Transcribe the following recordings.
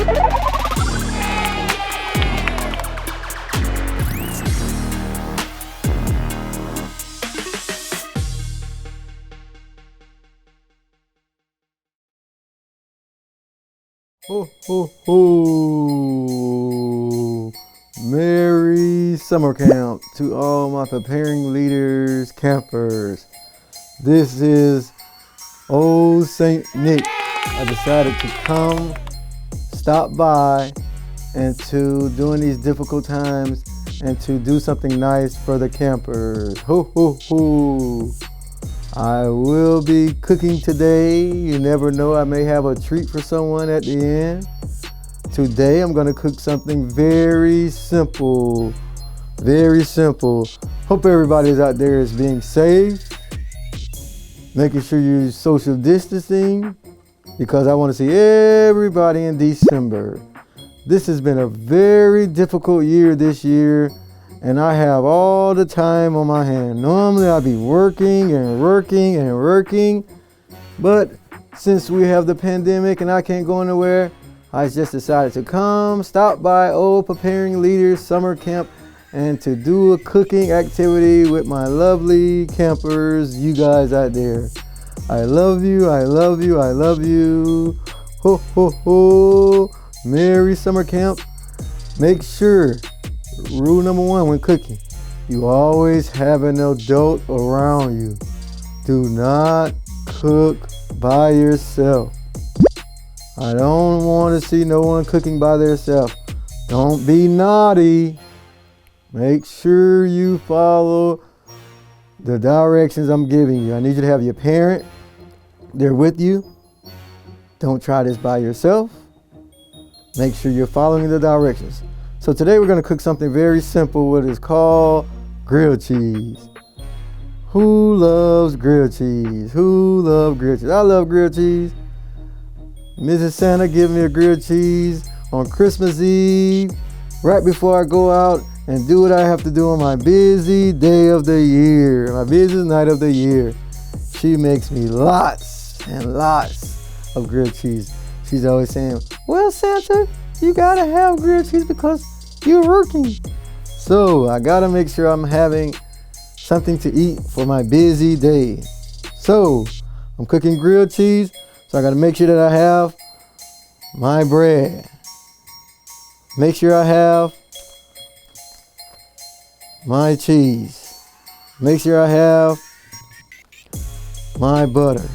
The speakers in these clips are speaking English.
Ho, ho, ho! Merry summer camp to all my preparing leaders, campers. This is Old Saint Nick. I decided to come, stop by, and to during these difficult times, and to do something nice for the campers. Ho, ho, ho! I will be cooking today. You never know, I may have a treat for someone at the end. Today I'm gonna cook something very simple. Very simple. Hope everybody out there is being safe. Making sure you're social distancing, because I wanna see everybody in December. This has been a very difficult year this year, and I have all the time on my hand. Normally I'd be working and working and working, but since we have the pandemic and I can't go anywhere, I just decided to come, stop by Old Preparing Leaders Summer Camp, and to do a cooking activity with my lovely campers, you guys out there. I love you, I love you, I love you. Ho, ho, ho. Merry summer camp. Make sure, rule number one when cooking, you always have an adult around you. Do not cook by yourself. I don't want to see no one cooking by themselves. Don't be naughty. Make sure you follow the directions I'm giving you. I need you to have your parent there with you. Don't try this by yourself. Make sure you're following the directions. So today we're going to cook something very simple, what is called grilled cheese. Who loves grilled cheese? Who loves grilled cheese? I love grilled cheese. Mrs. Santa gave me a grilled cheese on Christmas Eve, right before I go out and do what I have to do on my busy day of the year, my busiest night of the year. She makes me lots and lots of grilled cheese. She's always saying, well, Santa, you gotta have grilled cheese because you're working. So I gotta make sure I'm having something to eat for my busy day. So I'm cooking grilled cheese, so I gotta make sure that I have my bread. Make sure I have my cheese. Make sure I have my butter.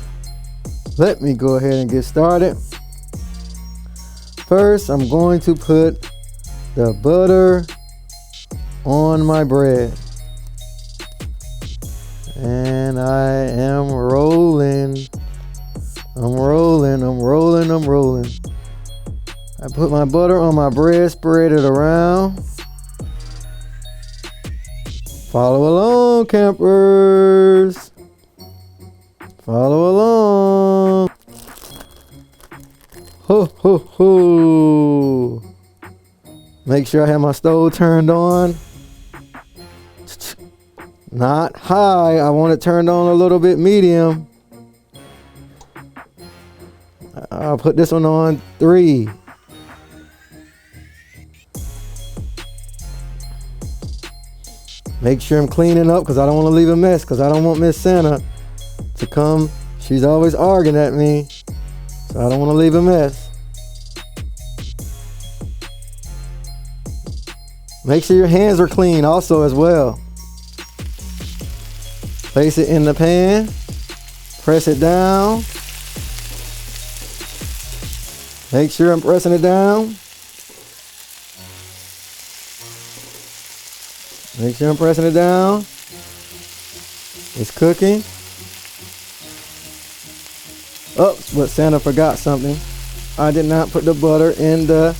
Let me go ahead and get started. First, I'm going to put the butter on my bread. And I am rolling. I'm rolling. I put my butter on my bread, spread it around. Follow along, campers. Follow along. Ho, ho, ho. Make sure I have my stove turned on. Not high, I want it turned on a little bit medium. I'll put this one on 3. Make sure I'm cleaning up because I don't want to leave a mess, because I don't want Miss Santa to come. She's always arguing at me, so I don't want to leave a mess. Make sure your hands are clean also as well. Place it in the pan, press it down. Make sure I'm pressing it down. Make sure I'm pressing it down. It's cooking. Oh, but Santa forgot something. I did not put the butter in the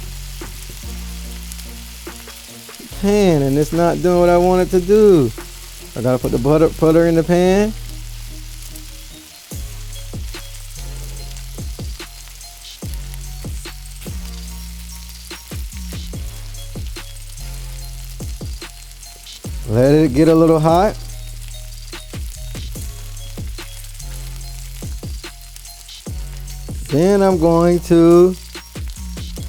pan, and it's not doing what I want it to do. I gotta put the butter in the pan. Let it get a little hot. Then I'm going to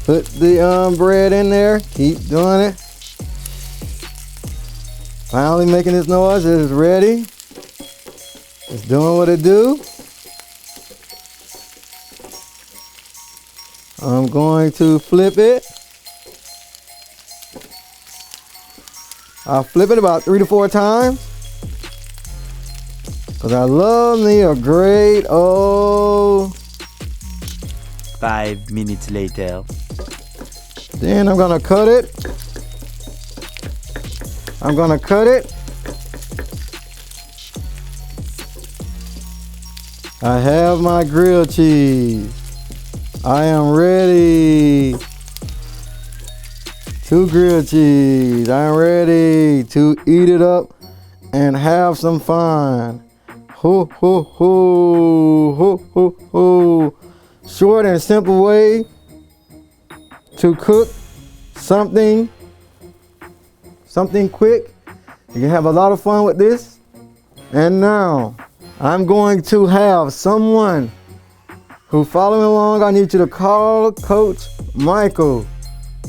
Put the bread in there. Keep doing it. Finally making this noise. It is ready. It's doing what it do. I'm going to flip it. I'll flip it about 3 to 4 times. Because I love me a great old. 5 minutes later. Then I'm gonna cut it. I'm gonna cut it. I have my grilled cheese. I am ready to grill cheese. I'm ready to eat it up and have some fun. Ho, ho, ho, ho, ho, ho. Short and simple way to cook something quick. You can have a lot of fun with this. And now I'm going to have someone who following along. I need you to call Coach Michael,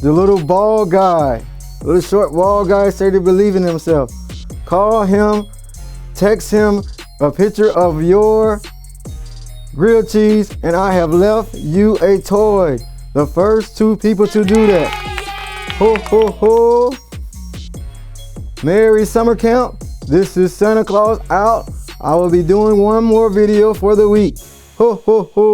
the little bald guy, little short bald guy, say to believe in himself. Call him, text him a picture of your grilled cheese, and I have left you a toy. The first 2 people to do that. Ho, ho, ho. Merry summer camp. This is Santa Claus out. I will be doing one more video for the week. Ho, ho, ho.